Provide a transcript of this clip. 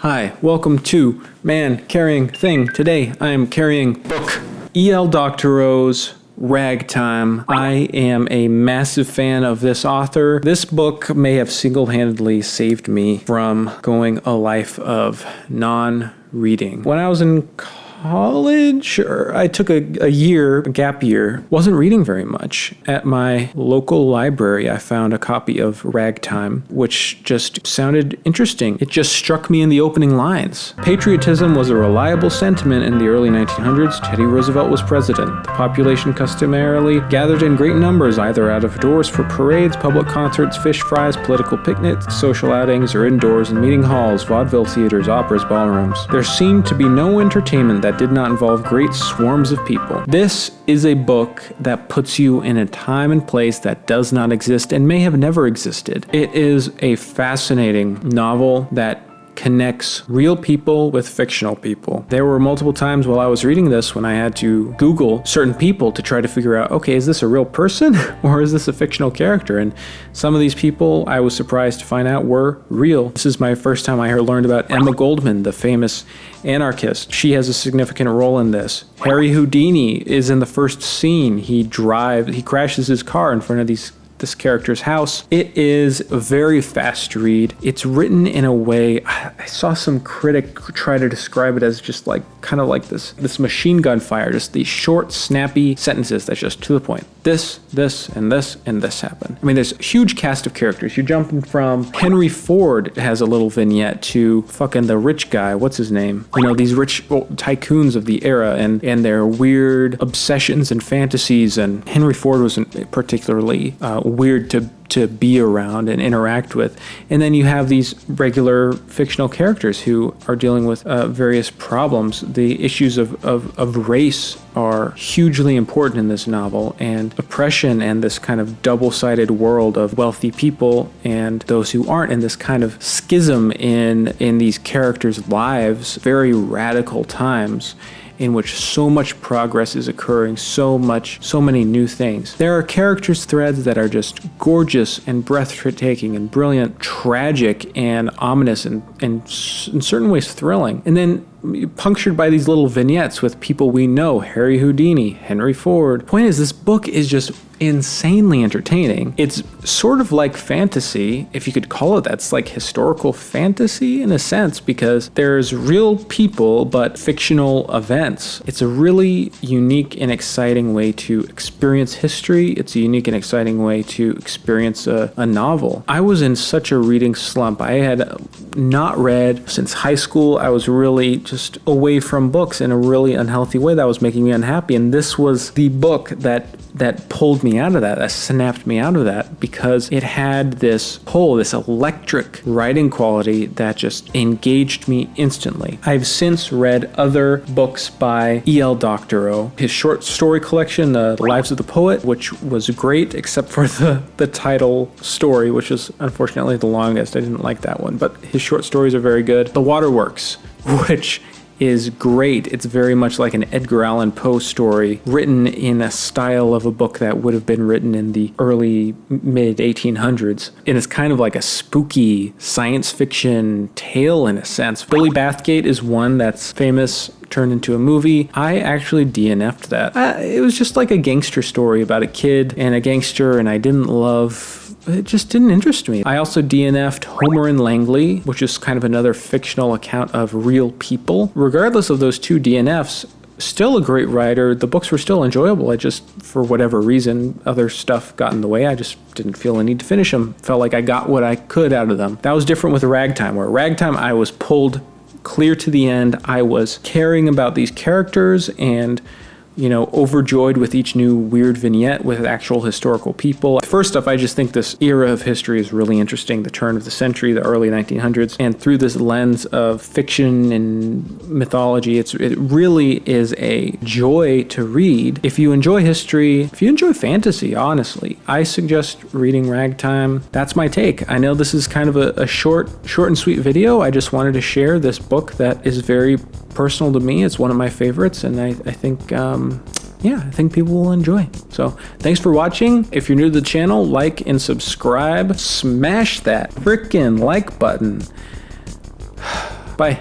Hi, welcome to Man Carrying Thing. Today I am carrying book E.L. Doctorow's Ragtime. I am a massive fan of this author. This book may have single-handedly saved me from going a life of non-reading. When I was in college, I took a gap year, wasn't reading very much. At my local library, I found a copy of Ragtime, which just sounded interesting. It just struck me in the opening lines. Patriotism was a reliable sentiment in the early 1900s. Teddy Roosevelt was president. The population customarily gathered in great numbers, either out of doors for parades, public concerts, fish fries, political picnics, social outings, or indoors in meeting halls, vaudeville theaters, operas, ballrooms. There seemed to be no entertainment that did not involve great swarms of people. This is a book that puts you in a time and place that does not exist and may have never existed. It is a fascinating novel that connects real people with fictional people. There were multiple times while I was reading this when I had to Google certain people to try to figure out, okay, is this a real person or is this a fictional character? And some of these people I was surprised to find out were real. This is my first time I learned about Emma Goldman, the famous anarchist. She has a significant role in this. Harry Houdini is in the first scene. He crashes his car in front of this character's house. It is a very fast read. It's written in a way, I saw some critic try to describe it as just like kind of like this machine gun fire, just these short, snappy sentences that's just to the point. This, and this, and this happened. I mean, there's a huge cast of characters. You're jumping from Henry Ford has a little vignette to fucking the rich guy, what's his name? You know, these rich tycoons of the era and their weird obsessions and fantasies, and Henry Ford wasn't particularly weird to be around and interact with. And then you have these regular fictional characters who are dealing with various problems. The issues of race are hugely important in this novel, and oppression and this kind of double-sided world of wealthy people and those who aren't, and this kind of schism in these characters' lives, very radical times in which so much progress is occurring, so many new things. There are characters threads that are just gorgeous and breathtaking and brilliant, tragic and ominous and in certain ways thrilling. And then punctured by these little vignettes with people we know, Harry Houdini, Henry Ford. The point is, this book is just insanely entertaining. It's sort of like fantasy, if you could call it that. It's like historical fantasy in a sense, because there's real people but fictional events. It's a really unique and exciting way to experience history. It's a unique and exciting way to experience a novel. I was in such a reading slump. I had not read since high school. I was really just away from books in a really unhealthy way that was making me unhappy, and this was the book that pulled me out of that snapped me out of that, because it had this electric writing quality that just engaged me instantly. I've since read other books by E.L. Doctorow. His short story collection, The Lives of the Poet, which was great, except for the title story, which is unfortunately the longest. I didn't like that one, but his short stories are very good. The Waterworks, which is great. It's very much like an Edgar Allan Poe story written in a style of a book that would have been written in the early mid 1800s. And it's kind of like a spooky science fiction tale in a sense. Billy Bathgate is one that's famous, turned into a movie. I actually DNF'd that. It was just like a gangster story about a kid and a gangster, and it just didn't interest me. I also DNF'd Homer and Langley, which is kind of another fictional account of real people. Regardless of those two DNFs, still a great writer. The books were still enjoyable. I just, for whatever reason, other stuff got in the way. I just didn't feel a need to finish them. Felt like I got what I could out of them. That was different with Ragtime, where Ragtime I was pulled clear to the end. I was caring about these characters and overjoyed with each new weird vignette with actual historical people. First off, I just think this era of history is really interesting, the turn of the century, the early 1900s, and through this lens of fiction and mythology, it really is a joy to read. If you enjoy history, if you enjoy fantasy, honestly, I suggest reading Ragtime. That's my take. I know this is kind of a short and sweet video. I just wanted to share this book that is very personal to me. It's one of my favorites, and I think I think people will enjoy. So thanks for watching. If you're new to the channel, like and subscribe. Smash that frickin' like button. Bye.